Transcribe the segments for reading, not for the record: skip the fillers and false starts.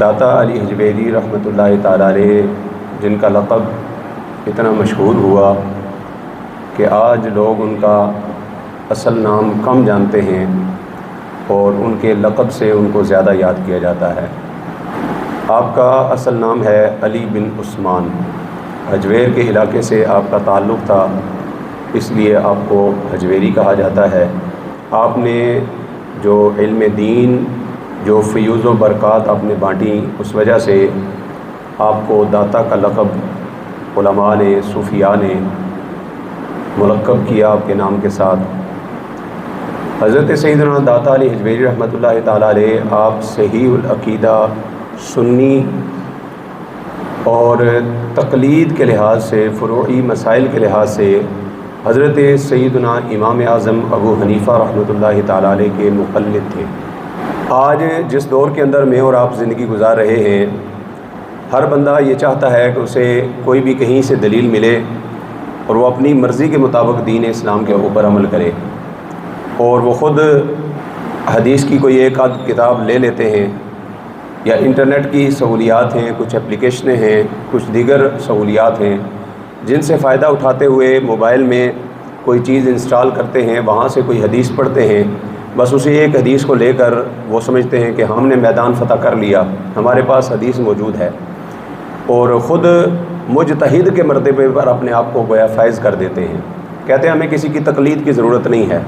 داتا علی حجویری رحمۃ اللہ تعالیٰ علیہ، جن کا لقب اتنا مشہور ہوا کہ آج لوگ ان کا اصل نام کم جانتے ہیں اور ان کے لقب سے ان کو زیادہ یاد کیا جاتا ہے۔ آپ کا اصل نام ہے علی بن عثمان۔ حجویر کے علاقے سے آپ کا تعلق تھا، اس لیے آپ کو حجویری کہا جاتا ہے۔ آپ نے جو علم دین، جو فیوز و برکات آپ نے بانٹی، اس وجہ سے آپ کو داتا کا لقب علماء نے، صوفیاء نے ملقب کیا آپ کے نام کے ساتھ۔ حضرت سیدنا داتا علی حجویری رحمۃ اللہ تعالیٰ علیہ، آپ صحیح العقیدہ، سنی اور تقلید کے لحاظ سے، فروعی مسائل کے لحاظ سے حضرت سیدنا امام اعظم ابو حنیفہ رحمۃ اللہ تعالیٰ علیہ کے مقلد تھے۔ آج جس دور کے اندر میں اور آپ زندگی گزار رہے ہیں، ہر بندہ یہ چاہتا ہے کہ اسے کوئی بھی کہیں سے دلیل ملے اور وہ اپنی مرضی کے مطابق دین اسلام کے اوپر عمل کرے، اور وہ خود حدیث کی کوئی ایک آدھ کتاب لے لیتے ہیں، یا انٹرنیٹ کی سہولیات ہیں، کچھ اپلیکیشنیں ہیں، کچھ دیگر سہولیات ہیں جن سے فائدہ اٹھاتے ہوئے موبائل میں کوئی چیز انسٹال کرتے ہیں، وہاں سے کوئی حدیث پڑھتے ہیں، بس اسی ایک حدیث کو لے کر وہ سمجھتے ہیں کہ ہم نے میدان فتح کر لیا، ہمارے پاس حدیث موجود ہے، اور خود مجتہد کے مرتبے پر اپنے آپ کو گویا فائز کر دیتے ہیں۔ کہتے ہیں ہمیں کسی کی تقلید کی ضرورت نہیں ہے،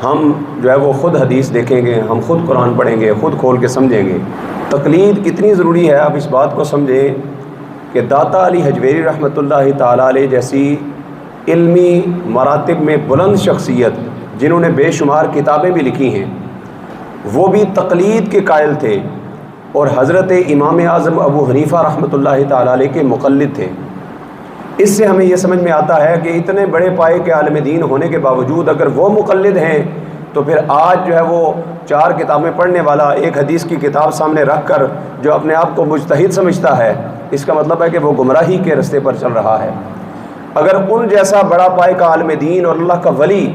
ہم جو ہے وہ خود حدیث دیکھیں گے، ہم خود قرآن پڑھیں گے، خود کھول کے سمجھیں گے۔ تقلید کتنی ضروری ہے آپ اس بات کو سمجھیں کہ داتا علی حجویری رحمۃ اللہ تعالیٰ علیہ جیسی علمی مراتب میں بلند شخصیت، جنہوں نے بے شمار کتابیں بھی لکھی ہیں، وہ بھی تقلید کے قائل تھے، اور حضرت امام اعظم ابو حنیفہ رحمۃ اللہ تعالیٰ علیہ کے مقلد تھے۔ اس سے ہمیں یہ سمجھ میں آتا ہے کہ اتنے بڑے پائے کے عالم دین ہونے کے باوجود اگر وہ مقلد ہیں، تو پھر آج جو ہے وہ 4 کتابیں پڑھنے والا ایک حدیث کی کتاب سامنے رکھ کر جو اپنے آپ کو مجتہد سمجھتا ہے، اس کا مطلب ہے کہ وہ گمراہی کے رستے پر چل رہا ہے۔ اگر ان جیسا بڑا پائے کا عالم دین اور اللہ کا ولی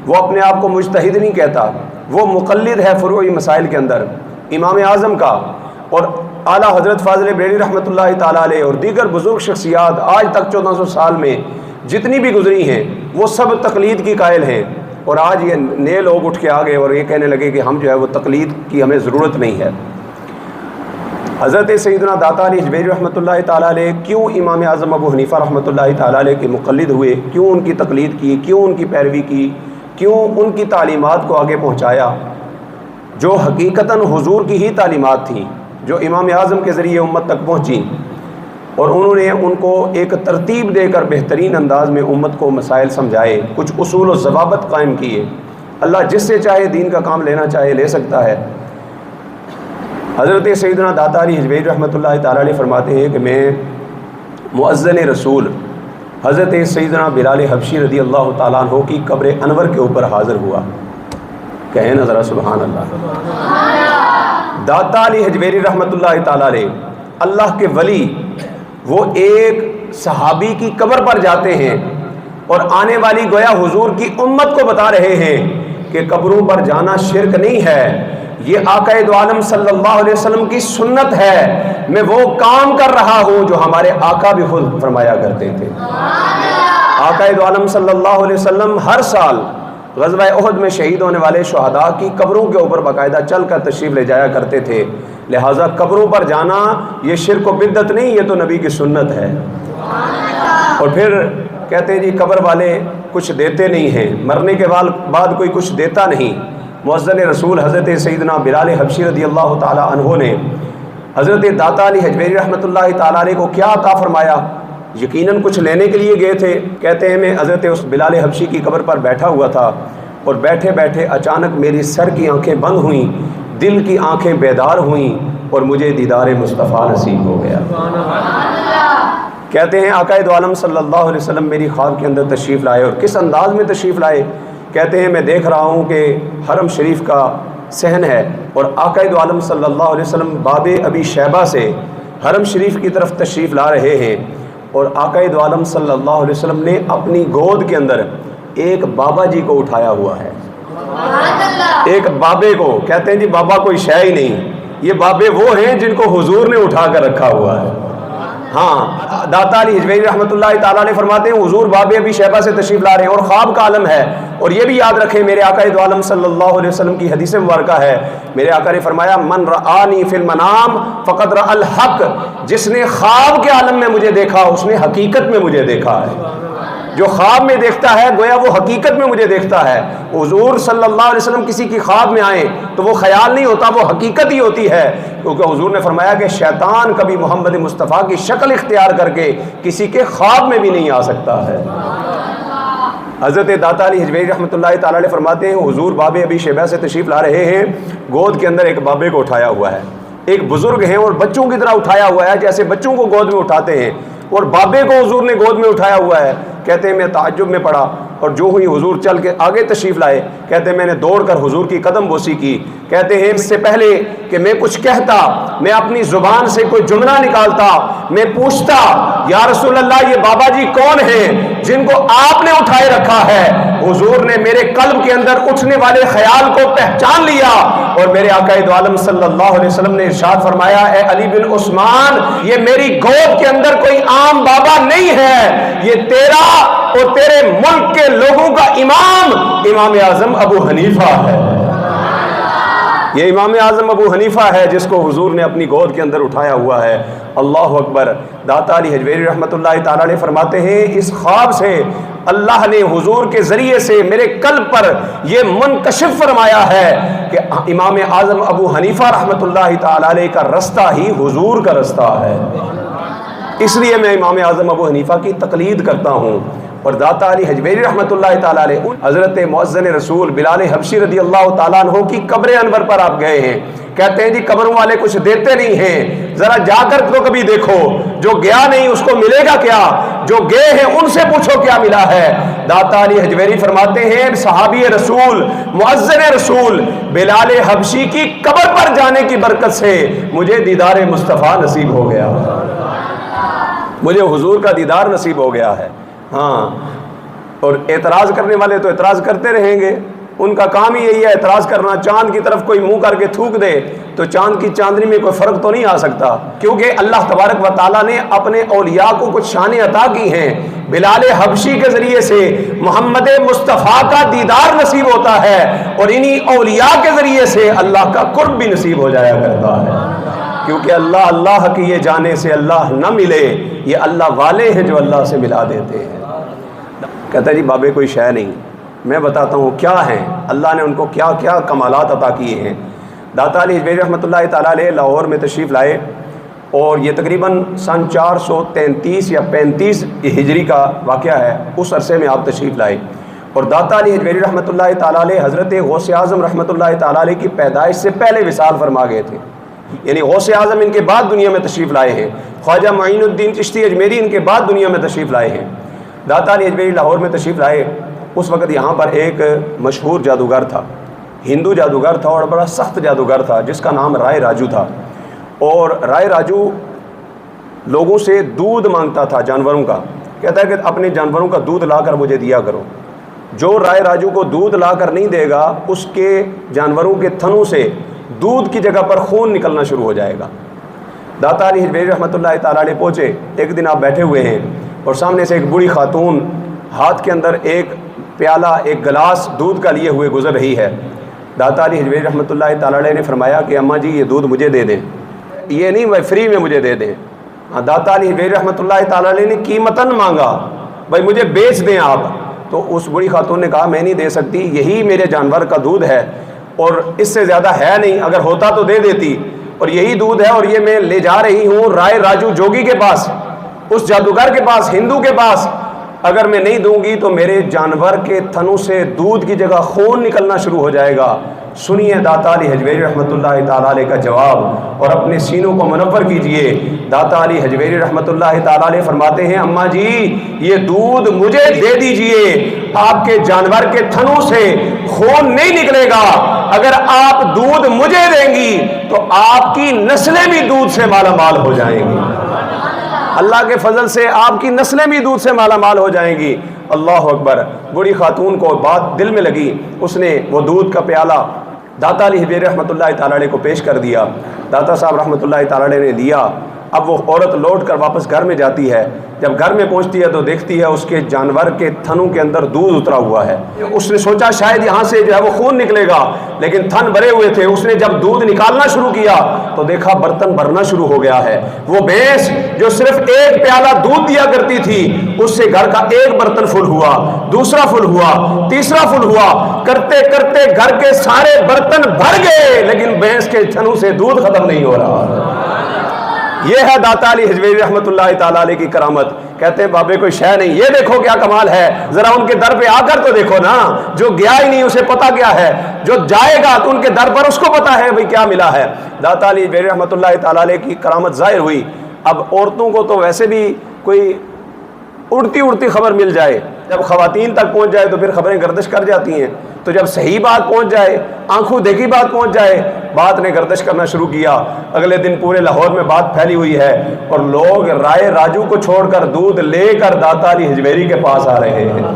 وہ اپنے آپ کو مجتہد نہیں کہتا، وہ مقلد ہے فروعی مسائل کے اندر امام اعظم کا، اور اعلیٰ حضرت فاضل بریلوی رحمۃ اللہ تعالیٰ علیہ اور دیگر بزرگ شخصیات آج تک 1400 سال میں جتنی بھی گزری ہیں، وہ سب تقلید کی قائل ہیں، اور آج یہ نئے لوگ اٹھ کے آ گئے اور یہ کہنے لگے کہ ہم جو ہے وہ تقلید کی ہمیں ضرورت نہیں ہے۔ حضرت سیدنا داتا علی حجویری رحمۃ اللہ تعالیٰ علیہ کیوں امام اعظم ابو حنیفہ رحمۃ اللہ تعالیٰ علیہ کے مقلد ہوئے، کیوں ان کی تقلید کی، کیوں ان کی پیروی کی، کیوں ان کی تعلیمات کو آگے پہنچایا، جو حقیقتاً حضور کی ہی تعلیمات تھیں، جو امام اعظم کے ذریعے امت تک پہنچیں، اور انہوں نے ان کو ایک ترتیب دے کر بہترین انداز میں امت کو مسائل سمجھائے، کچھ اصول و ضوابط قائم کیے۔ اللہ جس سے چاہے دین کا کام لینا چاہے لے سکتا ہے۔ حضرت سیدنا داتا علی حجویری رحمۃ اللہ تعالیٰ علیہ فرماتے ہیں کہ میں مؤذن رسول حضرت سیدنا بلال حبشی رضی اللہ تعالیٰ عنہ کی قبر انور کے اوپر حاضر ہوا۔ کہیں نا ذرا سبحان اللہ۔ داتا علی حجویری رحمۃ اللہ تعالیٰ علیہ، اللہ کے ولی، وہ ایک صحابی کی قبر پر جاتے ہیں اور آنے والی گویا حضور کی امت کو بتا رہے ہیں کہ قبروں پر جانا شرک نہیں ہے، یہ آقا دو عالم صلی اللہ علیہ وسلم کی سنت ہے، میں وہ کام کر رہا ہوں جو ہمارے آقا بھی خود فرمایا کرتے تھے۔ آقا دو عالم صلی اللہ علیہ وسلم ہر سال غزوہ احد میں شہید ہونے والے شہداء کی قبروں کے اوپر باقاعدہ چل کر تشریف لے جایا کرتے تھے، لہٰذا قبروں پر جانا یہ شرک و بدعت نہیں، یہ تو نبی کی سنت ہے۔ اور پھر کہتے ہیں جی قبر والے کچھ دیتے نہیں ہیں، مرنے کے بعد کوئی کچھ دیتا نہیں۔ مؤذن رسول حضرت سیدنا بلال حبشی رضی اللہ تعالیٰ عنہ نے حضرت داتا علی حجویری رحمۃ اللہ تعالیٰ علیہ کو کیا عطا فرمایا؟ یقیناً کچھ لینے کے لیے گئے تھے۔ کہتے ہیں میں حضرت اس بلال حبشی کی قبر پر بیٹھا ہوا تھا، اور بیٹھے بیٹھے اچانک میری سر کی آنکھیں بند ہوئیں، دل کی آنکھیں بیدار ہوئیں، اور مجھے دیدار مصطفیٰ نصیب ہو گیا۔ کہتے ہیں آقا دو عالم صلی اللہ علیہ وسلم میری خواب کے اندر تشریف لائے، اور کس انداز میں تشریف لائے؟ کہتے ہیں میں دیکھ رہا ہوں کہ حرم شریف کا صحن ہے، اور آقا دو عالم صلی اللہ علیہ وسلم باب ابی شیبہ سے حرم شریف کی طرف تشریف لا رہے ہیں، اور آقا دو عالم صلی اللہ علیہ وسلم نے اپنی گود کے اندر ایک بابا جی کو اٹھایا ہوا ہے، ایک بابے کو۔ کہتے ہیں جی بابا کوئی شے ہی نہیں، یہ بابے وہ ہیں جن کو حضور نے اٹھا کر رکھا ہوا ہے۔ ہاں، داتا علی حجویری رحمۃ اللہ تعالیٰ علیہ فرماتے ہیں حضور باب ابی شیبہ سے تشریف لا رہے ہیں اور خواب کا عالم ہے، اور یہ بھی یاد رکھیں میرے آقا دو عالم صلی اللہ علیہ وسلم کی حدیث مبارکہ ہے، میرے آقا نے فرمایا من رآنی فی المنام فقد رأى الحق، جس نے خواب کے عالم میں مجھے دیکھا اس نے حقیقت میں مجھے دیکھا ہے۔ جو خواب میں دیکھتا ہے گویا وہ حقیقت میں مجھے دیکھتا ہے۔ حضور صلی اللہ علیہ وسلم کسی کی خواب میں آئے تو وہ خیال نہیں ہوتا، وہ حقیقت ہی ہوتی ہے، کیونکہ حضور نے فرمایا کہ شیطان کبھی محمد مصطفیٰ کی شکل اختیار کر کے کسی کے خواب میں بھی نہیں آ سکتا ہے۔ حضرت داتا علی حجویری رحمۃ اللہ تعالیٰ علیہ فرماتے ہیں حضور باب ابی شیبہ سے تشریف لا رہے ہیں، گود کے اندر ایک بابے کو اٹھایا ہوا ہے، ایک بزرگ ہیں اور بچوں کی طرح اٹھایا ہوا ہے جیسے بچوں کو گود میں اٹھاتے ہیں، اور بابے کو حضور نے گود میں اٹھایا ہوا ہے۔ کہتے ہیں میں تعجب میں پڑا، اور جو ہوئی حضور چل کے آگے تشریف لائے، کہتے ہیں میں نے دوڑ کر حضور کی قدم بوسی کی، کہتے ہیں اس سے پہلے کہ میں کچھ کہتا، میں اپنی زبان سے کوئی جملہ نکالتا، میں پوچھتا یا رسول اللہ یہ بابا جی کون ہیں جن کو آپ نے اٹھائے رکھا ہے؟ حضور نے میرے قلب کے اندر اٹھنے والے خیال کو پہچان لیا، اور میرے آقا دو عالم صلی اللہ علیہ وسلم نے ارشاد فرمایا اے علی بن عثمان، یہ میری گود کے اندر کوئی عام بابا نہیں ہے، یہ تیرا اور تیرے ملک کے لوگوں کا امام اعظم ابو حنیفہ ہے۔ یہ امام اعظم ابو حنیفہ ہے جس کو حضور نے اپنی گود کے اندر اٹھایا ہوا ہے۔ اللہ اکبر۔ داتا علی حجویری رحمۃ اللہ تعالیٰ علیہ فرماتے ہیں اس خواب سے اللہ نے حضور کے ذریعے سے میرے قلب پر یہ منکشف فرمایا ہے کہ امام اعظم ابو حنیفہ رحمۃ اللہ تعالیٰ علیہ کا رستہ ہی حضور کا رستہ ہے، اس لیے میں امام اعظم ابو حنیفہ کی تقلید کرتا ہوں۔ اور داتا علی حجویری رحمۃ اللہ تعالیٰ علیہ حضرت مؤذن رسول بلال حبشی رضی اللہ تعالیٰ عنہ کی قبر انور پر آپ گئے ہیں، کہتے ہیں جی قبروں والے کچھ دیتے نہیں ہیں، ذرا جا کر تو کبھی دیکھو، جو گیا نہیں اس کو ملے گا کیا، جو گئے ہیں ان سے پوچھو کیا ملا ہے۔ داتا علی حجویری فرماتے ہیں صحابی رسول مؤذن رسول بلال حبشی کی قبر پر جانے کی برکت سے مجھے دیدار مصطفیٰ نصیب ہو گیا، مجھے حضور کا دیدار نصیب ہو گیا ہے۔ ہاں، اور اعتراض کرنے والے تو اعتراض کرتے رہیں گے، ان کا کام ہی یہی ہے اعتراض کرنا۔ چاند کی طرف کوئی منہ کر کے تھوک دے تو چاند کی چاندنی میں کوئی فرق تو نہیں آ سکتا، کیونکہ اللہ تبارک و تعالیٰ نے اپنے اولیاء کو کچھ شانیں عطا کی ہیں۔ بلال حبشی کے ذریعے سے محمد مصطفیٰ کا دیدار نصیب ہوتا ہے، اور انہی اولیاء کے ذریعے سے اللہ کا قرب بھی نصیب ہو جایا کرتا ہے، کیونکہ اللہ کی یہ جانے سے اللہ نہ ملے، یہ اللہ والے ہیں جو اللہ سے ملا دیتے ہیں۔ کہتا ہے جی بابے کوئی شے نہیں، میں بتاتا ہوں کیا ہیں، اللہ نے ان کو کیا کیا کمالات عطا کیے ہیں۔ داتا علی حجویری رحمۃ اللہ تعالیٰ علیہ لاہور میں تشریف لائے، اور یہ تقریباً سن 433 یا 35 ہجری کا واقعہ ہے، اس عرصے میں آپ تشریف لائے، اور داتا علی حجویری رحمۃ اللہ تعالیٰ علیہ حضرت غوث اعظم رحمۃ اللہ تعالیٰ علیہ کی پیدائش سے پہلے وصال فرما گئے تھے، یعنی غوث اعظم ان کے بعد دنیا میں تشریف لائے ہیں، خواجہ معین الدین چشتی اجمیری ان کے بعد دنیا میں تشریف لائے ہیں۔ داتا علی حجویری لاہور میں تشریف لائے، اس وقت یہاں پر ایک مشہور جادوگر تھا، ہندو جادوگر تھا اور بڑا سخت جادوگر تھا، جس کا نام رائے راجو تھا، اور رائے راجو لوگوں سے دودھ مانگتا تھا جانوروں کا، کہتا ہے کہ اپنے جانوروں کا دودھ لا کر مجھے دیا کرو، جو رائے راجو کو دودھ لا کر نہیں دے گا اس کے جانوروں کے تھنوں سے دودھ کی جگہ پر خون نکلنا شروع ہو جائے گا۔ داتا علی حجویری رحمۃ اللہ تعالیٰ علیہ پہنچے، ایک دن آپ بیٹھے ہوئے ہیں اور سامنے سے ایک بوڑھی خاتون ہاتھ کے اندر ایک پیالہ ایک گلاس دودھ کا لیے ہوئے گزر رہی ہے۔ داتا علی حجویری رحمۃ اللہ تعالیٰ علیہ نے فرمایا کہ اماں جی یہ دودھ مجھے دے دیں، یہ نہیں میں فری میں مجھے دے دیں۔ داتا علی حجویری رحمۃ اللہ تعالیٰ علیہ نے قیمتاً مانگا، بھائی مجھے بیچ دیں آپ، تو اس بوڑھی خاتون نے کہا میں نہیں دے سکتی، یہی میرے جانور کا دودھ ہے اور اس سے زیادہ ہے نہیں، اگر ہوتا تو دے دیتی، اور یہی دودھ ہے اور یہ میں لے جا رہی ہوں رائے راجو جوگی کے پاس، اس جادوگر کے پاس، ہندو کے پاس، اگر میں نہیں دوں گی تو میرے جانور کے تھنوں سے دودھ کی جگہ خون نکلنا شروع ہو جائے گا۔ سنیے داتا علی حجویری رحمۃ اللہ تعالیٰ علیہ کا جواب اور اپنے سینوں کو منور کیجئے۔ داتا علی حجویری رحمۃ اللہ تعالیٰ علیہ فرماتے ہیں اماں جی یہ دودھ مجھے دے دیجئے، آپ کے جانور کے تھنوں سے خون نہیں نکلے گا، اگر آپ دودھ مجھے دیں گی تو آپ کی نسلیں بھی دودھ سے مالا مال ہو جائیں گی، اللہ کے فضل سے آپ کی نسلیں بھی دودھ سے مالا مال ہو جائیں گی۔ اللہ اکبر۔ بوڑھی خاتون کو بات دل میں لگی، اس نے وہ دودھ کا پیالہ داتا علی حجویری رحمۃ اللہ تعالی علیہ کو پیش کر دیا۔ داتا صاحب رحمۃ اللہ تعالی علیہ نے لیا۔ اب وہ عورت لوٹ کر واپس گھر میں جاتی ہے، جب گھر میں پہنچتی ہے تو دیکھتی ہے اس کے جانور کے تھنوں کے اندر دودھ اترا ہوا ہے۔ اس نے سوچا شاید یہاں سے جو ہے وہ خون نکلے گا، لیکن تھن بھرے ہوئے تھے۔ اس نے جب دودھ نکالنا شروع کیا تو دیکھا برتن بھرنا شروع ہو گیا ہے۔ وہ بھینس جو صرف ایک پیالہ دودھ دیا کرتی تھی، اس سے گھر کا ایک برتن فل ہوا، دوسرا فل ہوا، تیسرا فل ہوا، کرتے کرتے گھر کے سارے برتن بھر گئے، لیکن بھینس کے تھنوں سے دودھ ختم نہیں ہو رہا۔ یہ ہے داتا علی حجویری رحمۃ اللہ تعالی علیہ کی کرامت۔ کہتے ہیں بابے کوئی شے نہیں، یہ دیکھو کیا کمال ہے، ذرا ان کے در پہ آ کر تو دیکھو نا، جو گیا ہی نہیں اسے پتا کیا ہے، جو جائے گا تو ان کے در پر اس کو پتا ہے بھئی کیا ملا ہے۔ داتا علی حجویری رحمۃ اللہ تعالی علیہ کی کرامت ظاہر ہوئی۔ اب عورتوں کو تو ویسے بھی کوئی اڑتی خبر مل جائے، جب خواتین تک پہنچ جائے تو پھر خبریں گردش کر جاتی ہیں، تو جب صحیح بات پہنچ جائے، آنکھوں دیکھی بات پہنچ جائے، بات نے گردش کرنا شروع کیا۔ اگلے دن پورے لاہور میں بات پھیلی ہوئی ہے اور لوگ رائے راجو کو چھوڑ کر دودھ لے کر داتا علی حجویری کے پاس آ رہے ہیں،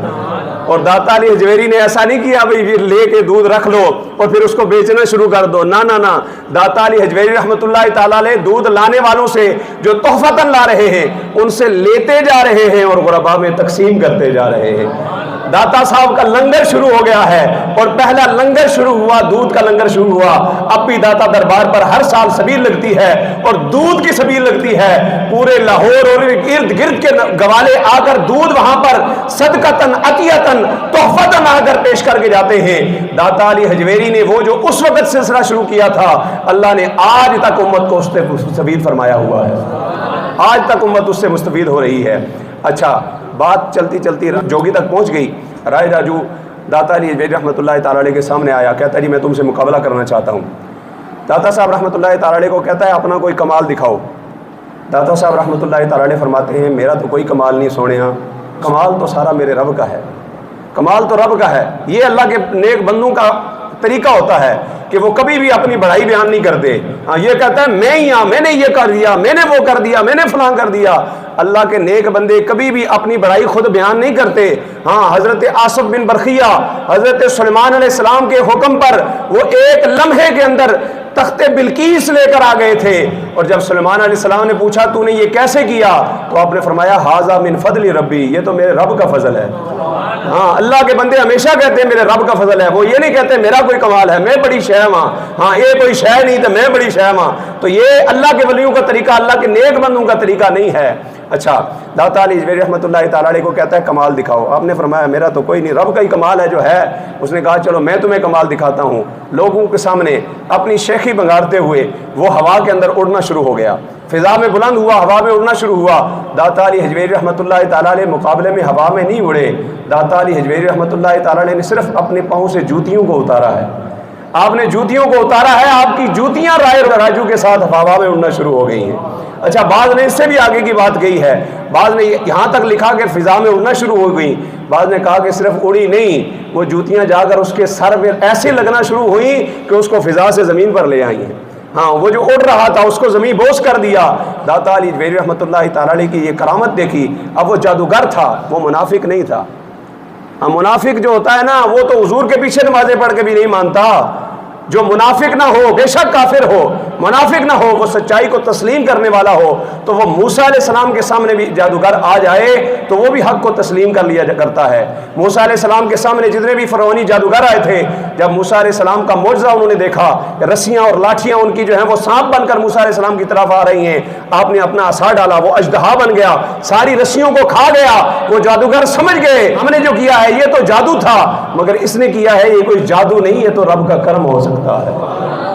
اور داتا علی حجویری نے ایسا نہیں کیا بھئی پھر لے کے دودھ رکھ لو اور پھر اس کو بیچنا شروع کر دو، نہ نہ نہ، داتا علی حجویری رحمۃ اللہ تعالی علیہ دودھ لانے والوں سے جو تحفتاً لا رہے ہیں ان سے لیتے جا رہے ہیں اور غربا میں تقسیم کرتے جا رہے ہیں۔ داتا صاحب کا لنگر شروع ہو گیا ہے، اور پہلا لنگر شروع ہوا، دودھ کا لنگر شروع ہوا۔ اب بھی داتا دربار پر ہر سال سبیل لگتی ہے اور دودھ کی سبیل لگتی ہے، پورے لاہور اور ارد گرد کے گوالے آ کر دودھ وہاں پر صدقتاً عطیتاً تحفتاً آ کر پیش کر کے جاتے ہیں۔ داتا علی حجویری نے وہ جو اس وقت سلسلہ شروع کیا تھا، اللہ نے آج تک امت کو اس سے مستفید فرمایا ہوا ہے، آج تک امت اس سے مستفید ہو رہی ہے۔ اچھا، بات چلتی چلتی جوگی تک پہنچ گئی۔ رائے راجو داتا علی حجویری رحمۃ اللہ تعالی علیہ کے سامنے آیا، کہتا ہے جی میں تم سے مقابلہ کرنا چاہتا ہوں۔ داتا صاحب رحمۃ اللہ تعالی علیہ کو کہتا ہے اپنا کوئی کمال دکھاؤ۔ داتا صاحب رحمۃ اللہ تعالی علیہ فرماتے ہیں میرا تو کوئی کمال نہیں سونے ہاں، کمال تو سارا میرے رب کا ہے، کمال تو رب کا ہے۔ یہ اللہ کے نیک بندوں کا طریقہ ہوتا ہے کہ وہ کبھی بھی اپنی بڑائی بیان نہیں کرتے۔ ہاں، یہ کہتا ہے میں ہی ہاں، میں نے یہ کر دیا، میں نے وہ کر دیا، میں نے فلاں کر دیا۔ اللہ کے نیک بندے کبھی بھی اپنی بڑائی خود بیان نہیں کرتے۔ ہاں، حضرت آصف بن برخیہ حضرت سلیمان علیہ السلام کے حکم پر وہ ایک لمحے کے اندر تخت بلقیس لے کر آ گئے تھے، اور جب سلیمان علیہ السلام نے پوچھا تو نے یہ کیسے کیا، تو آپ نے فرمایا ھذا من فضل ربی، یہ تو میرے رب کا فضل ہے۔ ہاں، اللہ کے بندے ہمیشہ کہتے ہیں میرے رب کا فضل ہے، وہ یہ نہیں کہتے میرا کوئی کمال ہے، میں بڑی شے ہاں، ہاں یہ کوئی شے نہیں تو میں بڑی شے ہاں۔ تو یہ اللہ کے ولیوں کا طریقہ، اللہ کے نیک بندوں کا طریقہ نہیں ہے۔ اچھا، داتا علی حجویری رحمۃ اللہ تعالی علیہ کو کہتا ہے کمال دکھاؤ۔ آپ نے فرمایا میرا تو کوئی نہیں، رب کا ہی کمال ہے جو ہے۔ اس نے کہا چلو میں تمہیں کمال دکھاتا ہوں۔ لوگوں کے سامنے اپنی شیخی بنگارتے ہوئے وہ ہوا کے اندر اڑنا شروع ہو گیا، فضا میں بلند ہوا، ہوا میں اڑنا شروع ہوا۔ داتا علی حجویری رحمۃ اللہ تعالی علیہ مقابلے میں ہوا میں نہیں اڑے، داتا علی حجویری رحمۃ اللہ تعالی علیہ نے صرف اپنے پاؤں سے جوتیوں کو اتارا ہے۔ آپ نے جوتیوں کو اتارا ہے، آپ کی جوتیاں رائے راجو کے ساتھ ہوا میں اڑنا شروع ہو گئی ہیں۔ اچھا، بعض نے اس سے بھی آگے کی بات کہی ہے، بعض نے یہاں تک لکھا کہ فضا میں اڑنا شروع ہو گئی، بعض نے کہا کہ صرف اڑی نہیں، وہ جوتیاں جا کر اس کے سر میں ایسے لگنا شروع ہوئیں کہ اس کو فضا سے زمین پر لے آئی ہیں۔ ہاں، وہ جو اڑ رہا تھا اس کو زمین بوس کر دیا۔ داتا علی حجویری رحمۃ اللہ تعالی علیہ کی یہ کرامت دیکھی۔ اب وہ جادوگر تھا، وہ منافق نہیں تھا۔ منافق جو ہوتا ہے نا، وہ تو حضور کے پیچھے نمازیں پڑھ کے بھی نہیں مانتا۔ جو منافق نہ ہو، بے شک کافر ہو، منافق نہ ہو، وہ سچائی کو تسلیم کرنے والا ہو، تو وہ موسیٰ علیہ السلام کے سامنے بھی جادوگر آ جائے تو وہ بھی حق کو تسلیم کر لیا کرتا ہے۔ موسیٰ علیہ السلام کے سامنے جتنے بھی فرعونی جادوگر آئے تھے، جب موسیٰ علیہ السلام کا معجزہ انہوں نے دیکھا، رسیاں اور لاٹھیاں ان کی جو ہیں وہ سانپ بن کر موسیٰ علیہ السلام کی طرف آ رہی ہیں، آپ نے اپنا عصا ڈالا، وہ اژدہا بن گیا، ساری رسیوں کو کھا گیا۔ وہ جادوگر سمجھ گئے ہم نے جو کیا ہے یہ تو جادو تھا، مگر اس نے کیا ہے یہ کوئی جادو نہیں، یہ تو رب کا کرم ہو سکتا ہے،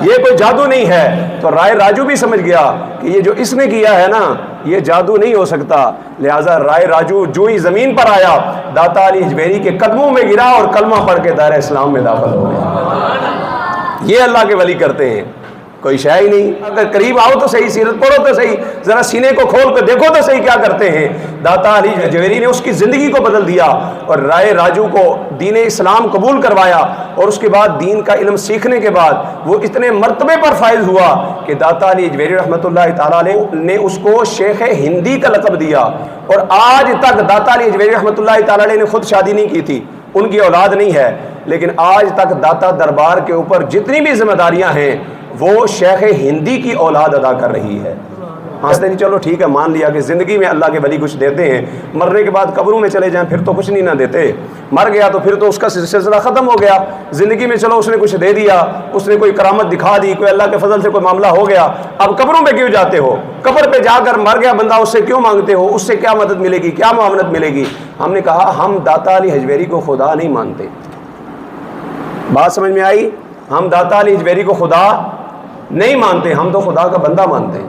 یہ کوئی جادو نہیں ہے۔ تو رائے راجو بھی سمجھ گیا کہ یہ جو اس نے کیا ہے نا یہ جادو نہیں ہو سکتا، لہٰذا رائے راجو جو ہی زمین پر آیا، داتا علی حجویری کے قدموں میں گرا اور کلمہ پڑھ کے دائرہ اسلام میں داخل ہو گیا۔ یہ اللہ کے ولی کرتے ہیں، کوئی شے ہی نہیں۔ اگر قریب آؤ تو صحیح، سیرت پڑھو تو صحیح، ذرا سینے کو کھول کے دیکھو تو صحیح کیا کرتے ہیں۔ داتا علی حجویری نے اس کی زندگی کو بدل دیا اور رائے راجو کو دین اسلام قبول کروایا، اور اس کے بعد دین کا علم سیکھنے کے بعد وہ اتنے مرتبے پر فائز ہوا کہ داتا علی حجویری رحمۃ اللہ تعالی علیہ نے اس کو شیخ ہندی کا لقب دیا۔ اور آج تک داتا علی حجویری رحمۃ اللہ تعالی علیہ نے خود شادی نہیں کی تھی، ان کی اولاد نہیں ہے، لیکن آج تک داتا دربار کے اوپر جتنی بھی ذمہ داریاں ہیں وہ شیخ ہندی کی اولاد ادا کر رہی ہے۔ ہنستے نہیں، چلو ٹھیک ہے، مان لیا کہ زندگی میں اللہ کے ولی کچھ دیتے ہیں، مرنے کے بعد قبروں میں چلے جائیں پھر تو کچھ نہیں نہ دیتے، مر گیا تو پھر تو اس کا سلسلہ ختم ہو گیا۔ زندگی میں چلو اس نے کچھ دے دیا، اس نے کوئی کرامت دکھا دی، کوئی اللہ کے فضل سے کوئی معاملہ ہو گیا، اب قبروں پہ کیوں جاتے ہو؟ قبر پہ جا کر مر گیا بندہ، اس سے کیوں مانگتے ہو؟ اس سے کیا مدد ملے گی، کیا معاونت ملے گی؟ ہم نے کہا ہم داتا علی حجویری کو خدا نہیں مانتے۔ بات سمجھ میں آئی؟ ہم داتا علی حجویری کو خدا نہیں مانتے، ہم تو خدا کا بندہ مانتے ہیں۔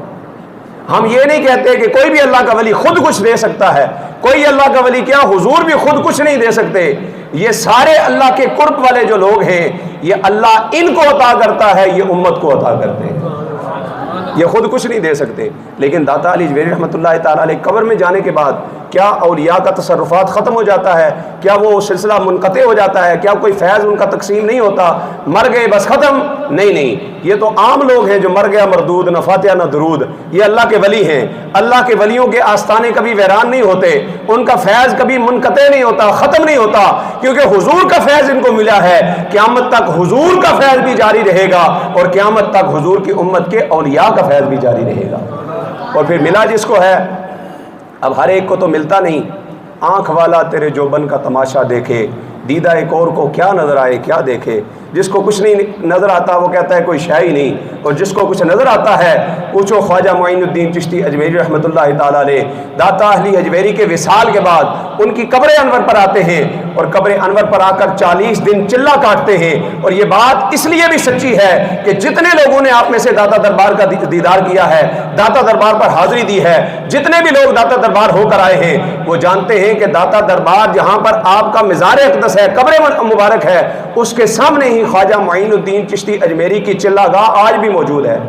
ہم یہ نہیں کہتے کہ کوئی بھی اللہ کا ولی خود کچھ دے سکتا ہے، کوئی اللہ کا ولی کیا حضور بھی خود کچھ نہیں دے سکتے۔ یہ سارے اللہ کے قرب والے جو لوگ ہیں، یہ اللہ ان کو عطا کرتا ہے، یہ امت کو عطا کرتے ہیں، یہ خود کچھ نہیں دے سکتے۔ لیکن داتا علی حجویری رحمۃ اللہ تعالیٰ علیہ قبر میں جانے کے بعد کیا اولیاء کا تصرفات ختم ہو جاتا ہے؟ کیا وہ سلسلہ منقطع ہو جاتا ہے؟ کیا کوئی فیض ان کا تقسیم نہیں ہوتا؟ مر گئے بس ختم؟ نہیں، یہ تو عام لوگ ہیں جو مر گیا مردود، نہ فاتحہ نہ درود۔ یہ اللہ کے ولی ہیں، اللہ کے ولیوں کے آستانے کبھی ویران نہیں ہوتے، ان کا فیض کبھی منقطع نہیں ہوتا، ختم نہیں ہوتا، کیونکہ حضور کا فیض ان کو ملا ہے۔ قیامت تک حضور کا فیض بھی جاری رہے گا، اور قیامت تک حضور کی امت کے اولیاء کا فیض بھی جاری رہے گا۔ اور پھر ملا جس کو ہے، اب ہر ایک کو تو ملتا نہیں۔ آنکھ والا تیرے جوبن کا تماشا دیکھے، دیدہ ایک اور کو کیا نظر آئے کیا دیکھے۔ جس کو کچھ نہیں نظر آتا وہ کہتا ہے کوئی شے ہی نہیں، اور جس کو کچھ نظر آتا ہے پوچھو خواجہ معین الدین چشتی اجمیری رحمۃ اللہ تعالیٰ علیہ۔ داتا اہلی اجمیری کے وصال کے بعد ان کی قبر انور پر آتے ہیں، اور قبر انور پر آ کر 40 دن چلہ کاٹتے ہیں۔ اور یہ بات اس لیے بھی سچی ہے کہ جتنے لوگوں نے آپ میں سے داتا دربار کا دیدار کیا ہے، داتا دربار پر حاضری دی ہے، جتنے بھی لوگ داتا دربار ہو کر آئے ہیں، وہ جانتے ہیں کہ داتا دربار جہاں پر آپ کا مزار اقدس ہے، قبر مبارک ہے، اس کے سامنے ہی خواجہ معین الدین چشتی اجمیری کی چلہ گاہ آج بھی موجود ہے۔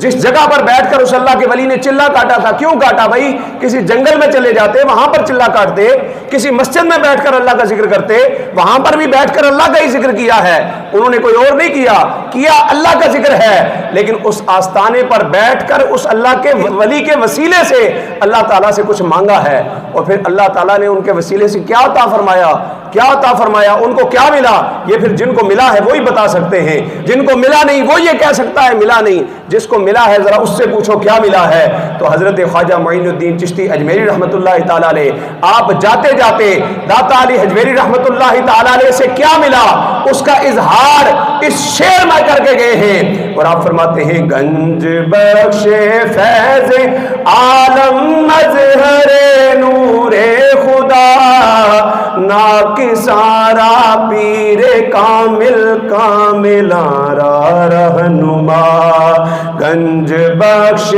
جس جگہ پر بیٹھ کر اس اللہ کے ولی نے چلہ کاٹا تھا، کیوں کاٹا بھائی؟ کسی جنگل میں چلے جاتے وہاں پر چلہ کاٹتے، کسی مسجد میں بیٹھ کر اللہ کا ذکر کرتے وہاں پر بھی بیٹھ کر اللہ کا ہی ذکر کیا ہے، انہوں نے کوئی اور نہیں کیا اللہ کا ذکر ہے۔ لیکن اس آستانے پر بیٹھ کر اس اللہ کے ولی کے وسیلے سے اللہ تعالیٰ سے کچھ مانگا ہے، اور پھر اللہ تعالیٰ نے ان کے وسیلے سے کیا عطا فرمایا، ان کو کیا ملا؟ یہ پھر جن کو ملا ہے وہی بتا سکتے ہیں، جن کو ملا نہیں وہ یہ کہہ سکتا ہے ملا نہیں۔ جس کو ملا ہے ذرا اس سے پوچھو کیا ملا ہے۔ تو حضرت خواجہ معین الدین چشتی اجمیری رحمۃ اللہ تعالیٰ علیہ آپ جاتے جاتے داتا علی حجویری رحمۃ اللہ تعالیٰ علیہ سے کیا ملا، اس کا اظہار اس شعر میں کر کے گئے ہیں، اور آپ فرماتے ہیں گنج بخش فیض عالم مظہر نور خدا ناکسارا پیر کاملارا رہنما، گنج بخش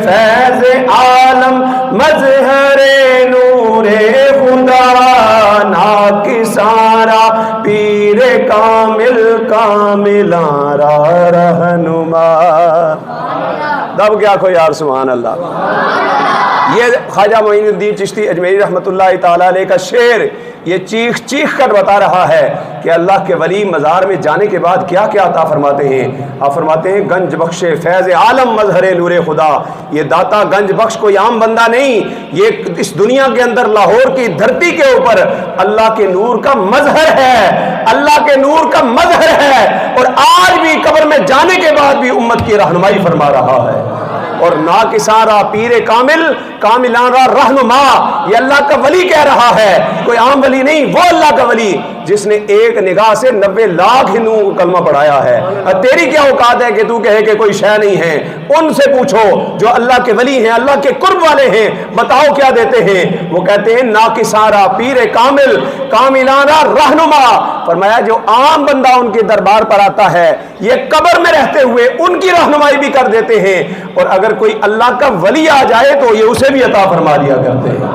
فیض عالم مظہر نور خدا ناکسارا پیر کاملارا رہنما۔ دب کیا کھو یار سبحان اللہ۔ یہ خواجہ معین الدین چشتی اجمیری رحمۃ اللہ تعالیٰ علیہ کا شعر یہ چیخ کر بتا رہا ہے کہ اللہ کے ولی مزار میں جانے کے بعد کیا کیا عطا فرماتے ہیں۔ آپ فرماتے ہیں گنج بخش فیض عالم مظہر نور خدا، یہ داتا گنج بخش کوئی عام بندہ نہیں، یہ اس دنیا کے اندر لاہور کی دھرتی کے اوپر اللہ کے نور کا مظہر ہے، اللہ کے نور کا مظہر ہے، اور آج بھی قبر میں جانے کے بعد بھی امت کی رہنمائی فرما رہا ہے۔ اور ناکسارا پیر کاملارا رہنما، یہ اللہ کا ولی کہہ رہا ہے، کوئی عام ولی نہیں، وہ اللہ کا ولی جس نے ایک نگاہ سے 90 لاکھ ہندوؤں کو کلمہ پڑھایا ہے۔ تیری کیا اوقات ہے کہ تو کہے کہ کوئی شے نہیں ہے؟ ان سے پوچھو جو اللہ کے ولی ہیں، اللہ کے قرب والے ہیں، بتاؤ کیا دیتے ہیں؟ وہ کہتے ہیں ناکسارا پیر کاملارا رہنما۔ فرمایا جو عام بندہ ان کے دربار پر آتا ہے یہ قبر میں رہتے ہوئے ان کی رہنمائی بھی کر دیتے ہیں، اور اگر کوئی اللہ کا ولی آ جائے تو یہ اسے بھی عطا فرما دیا کرتے ہیں۔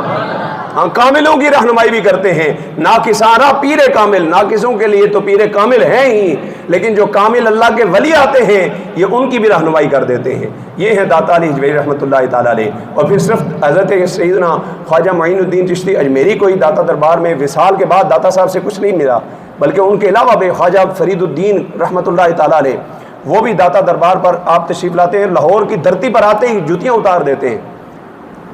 ہاں کاملوں کی رہنمائی بھی کرتے ہیں، ناکسارا پیر کامل، ناکسوں کے لیے تو پیر کامل ہیں ہی، لیکن جو کامل اللہ کے ولی آتے ہیں یہ ان کی بھی رہنمائی کر دیتے ہیں۔ یہ ہے داتا علی حجویری رحمۃ اللہ تعالیٰ علیہ۔ اور پھر صرف حضرت سیدنا خواجہ معین الدین چشتی اجمیری کو ہی داتا دربار میں وصال کے بعد داتا صاحب سے کچھ نہیں ملا، بلکہ ان کے علاوہ بھی خواجہ فرید الدین رحمۃ اللہ تعالیٰ علیہ وہ بھی داتا دربار پر آپ تشریف لاتے ہیں، لاہور کی دھرتی پر آتے ہی جوتیاں اتار دیتے ہیں،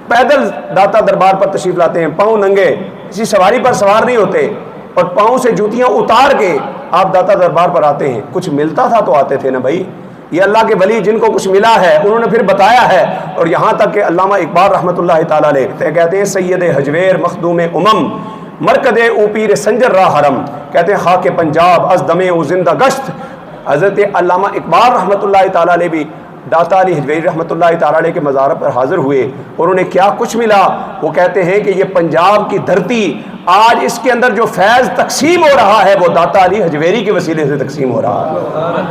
پیدل داتا دربار پر تشریف لاتے ہیں، پاؤں ننگے، کسی سواری پر سوار نہیں ہوتے، اور پاؤں سے جوتیاں اتار کے آپ داتا دربار پر آتے ہیں، کچھ ملتا تھا تو آتے تھے نا بھائی۔ یہ اللہ کے ولی جن کو کچھ ملا ہے انہوں نے پھر بتایا ہے، اور یہاں تک کہ علامہ اقبال رحمۃ اللہ تعالیٰ علیہ کہتے ہیں سید حجویر مخدوم امم مرکد او پیر سنجر راہ حرم، کہتے ہیں خاک پنجاب از دمے او زندہ گشت۔ حضرت علامہ اقبال رحمۃ اللہ تعالیٰ علیہ بھی داتا علی حجویری رحمۃ اللہ تعالیٰ علیہ کے مزار پر حاضر ہوئے، اور انہیں کیا کچھ ملا؟ وہ کہتے ہیں کہ یہ پنجاب کی دھرتی آج اس کے اندر جو فیض تقسیم ہو رہا ہے وہ داتا علی حجویری کے وسیلے سے تقسیم ہو رہا ہے۔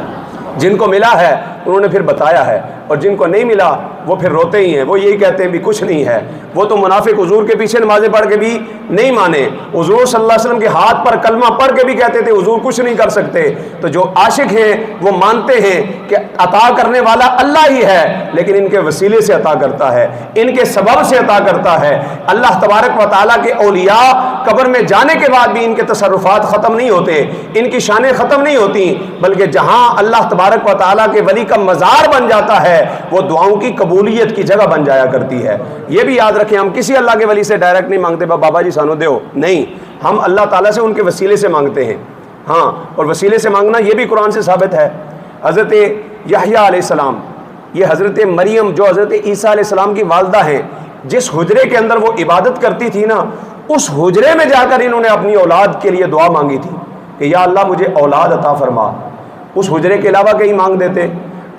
جن کو ملا ہے انہوں نے پھر بتایا ہے، اور جن کو نہیں ملا وہ پھر روتے ہی ہیں، وہ یہی کہتے ہیں بھی کچھ نہیں ہے۔ وہ تو منافق حضور کے پیچھے نمازیں پڑھ کے بھی نہیں مانے، حضور صلی اللہ علیہ وسلم کے ہاتھ پر کلمہ پڑھ کے بھی کہتے تھے حضور کچھ نہیں کر سکتے۔ تو جو عاشق ہیں وہ مانتے ہیں کہ عطا کرنے والا اللہ ہی ہے، لیکن ان کے وسیلے سے عطا کرتا ہے، ان کے سبب سے عطا کرتا ہے۔ اللہ تبارک و تعالیٰ کے اولیاء قبر میں جانے کے بعد بھی ان کے تصرفات ختم نہیں ہوتے، ان کی شانیں ختم نہیں ہوتی، بلکہ جہاں اللہ تبارک و تعالیٰ کے ولی کا مزار بن جاتا ہے وہ دعاؤں کی قبولیت کی جگہ بن جایا کرتی ہے۔ یہ بھی یاد رکھیں، ہم کسی اللہ کے ولی سے ڈائریکٹ نہیں مانگتے بابا جی سانو دیو، نہیں، ہم اللہ تعالیٰ سے ان کے وسیلے سے مانگتے ہیں۔ ہاں، اور وسیلے سے مانگنا یہ بھی قرآن سے ثابت ہے۔ حضرت یحییٰ علیہ السلام، یہ حضرت مریم جو حضرت عیسیٰ علیہ السلام کی والدہ ہیں، جس حجرے کے اندر وہ عبادت کرتی تھی نا، اس حجرے میں جا کر انہوں نے اپنی اولاد کے لیے دعا مانگی تھی کہ یا اللہ مجھے اولاد عطا فرما۔ اس حجرے کے علاوہ کہیں مانگ دیتے؟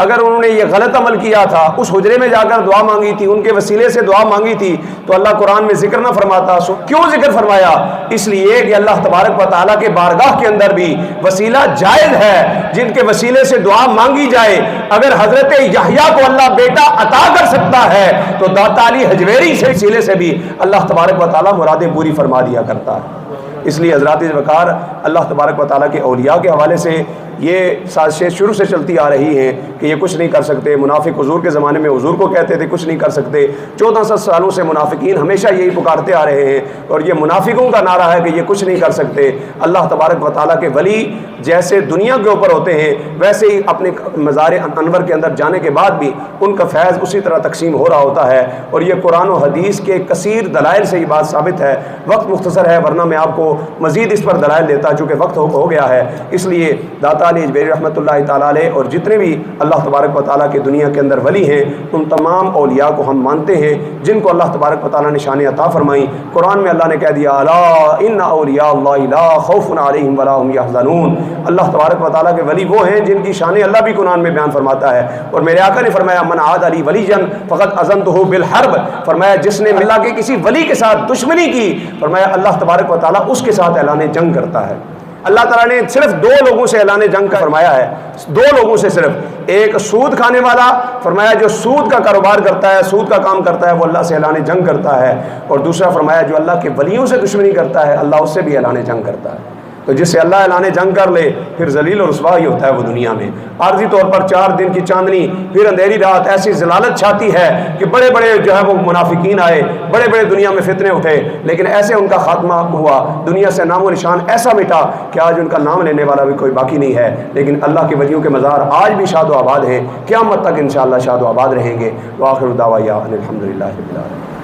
اگر انہوں نے یہ غلط عمل کیا تھا، اس حجرے میں جا کر دعا مانگی تھی، ان کے وسیلے سے دعا مانگی تھی، تو اللہ قرآن میں ذکر نہ فرماتا۔ کیوں ذکر فرمایا؟ اس لیے کہ اللہ تبارک و تعالیٰ کے بارگاہ کے اندر بھی وسیلہ جائز ہے، جن کے وسیلے سے دعا مانگی جائے۔ اگر حضرت یحییٰ کو اللہ بیٹا عطا کر سکتا ہے تو داتا علی حجویری سے وسیلے سے بھی اللہ تبارک و تعالیٰ مرادیں پوری فرما دیا کرتا ہے۔ اس لیے حضرات وقار، اللہ تبارک و تعالیٰ کے اولیاء کے حوالے سے یہ سازشیں شروع سے چلتی آ رہی ہیں کہ یہ کچھ نہیں کر سکتے۔ منافق حضور کے زمانے میں حضور کو کہتے تھے کچھ نہیں کر سکتے۔ 1400 سالوں سے منافقین ہمیشہ یہی پکارتے آ رہے ہیں، اور یہ منافقوں کا نعرہ ہے کہ یہ کچھ نہیں کر سکتے۔ اللہ تبارک و تعالیٰ کے ولی جیسے دنیا کے اوپر ہوتے ہیں ویسے ہی اپنے مزار انور کے اندر جانے کے بعد بھی ان کا فیض اسی طرح تقسیم ہو رہا ہوتا ہے، اور یہ قرآن و حدیث کے کثیر دلائل سے یہ بات ثابت ہے۔ وقت مختصر ہے، ورنہ میں آپ کو مزید اس پر دلائل دیتا، چونکہ وقت ہو گیا ہے۔ اس لیے داتا علی حجویری رحمۃ اللہ تعالیٰ علیہ اور جتنے بھی اللہ تبارک و تعالیٰ کے دنیا کے اندر ولی ہیں ان تمام اولیاء کو ہم مانتے ہیں جن کو اللہ تبارک و تعالیٰ نے شان عطا فرمائی۔ قرآن میں اللہ نے کہہ دیا الا ان اولیاء اللہ لا خوف علیہم ولا هم يحزنون۔ اللہ تبارک و تعالیٰ کے ولی وہ ہیں جن کی شان اللہ بھی قرآن میں بیان فرماتا ہے، اور میرے آقا نے فرمایا من عاد علی ولیا فقد اذنتہ بالحرب، فرمایا جس نے ملا کے کسی ولی کے ساتھ دشمنی کی، فرمایا اللہ تبارک و تعالیٰ اس کے ساتھ اعلان جنگ کرتا ہے۔ اللہ تعالیٰ نے صرف 2 لوگوں سے اعلان جنگ کا فرمایا ہے، 2 لوگوں سے صرف، ایک سود کھانے والا، فرمایا جو سود کا کاروبار کرتا ہے، سود کا کام کرتا ہے، وہ اللہ سے اعلان جنگ کرتا ہے، اور دوسرا فرمایا جو اللہ کے ولیوں سے دشمنی کرتا ہے اللہ اس سے بھی اعلان جنگ کرتا ہے۔ تو جس سے اللہ اعلان جنگ کر لے پھر ذلیل اور رسوا ہی ہوتا ہے وہ دنیا میں۔ عارضی طور پر 4 دن کی چاندنی پھر اندھیری رات ایسی ضلالت چھاتی ہے کہ بڑے بڑے جو ہے وہ منافقین آئے، بڑے بڑے دنیا میں فتنے اٹھے، لیکن ایسے ان کا خاتمہ ہوا، دنیا سے نام و نشان ایسا مٹا کہ آج ان کا نام لینے والا بھی کوئی باقی نہیں ہے۔ لیکن اللہ کے ولیوں کے مزار آج بھی شاد و آباد ہیں، قیامت تک انشاءاللہ شاد و آباد رہیں گے۔ وآخر دعوانا الحمدللہ رب العالمین۔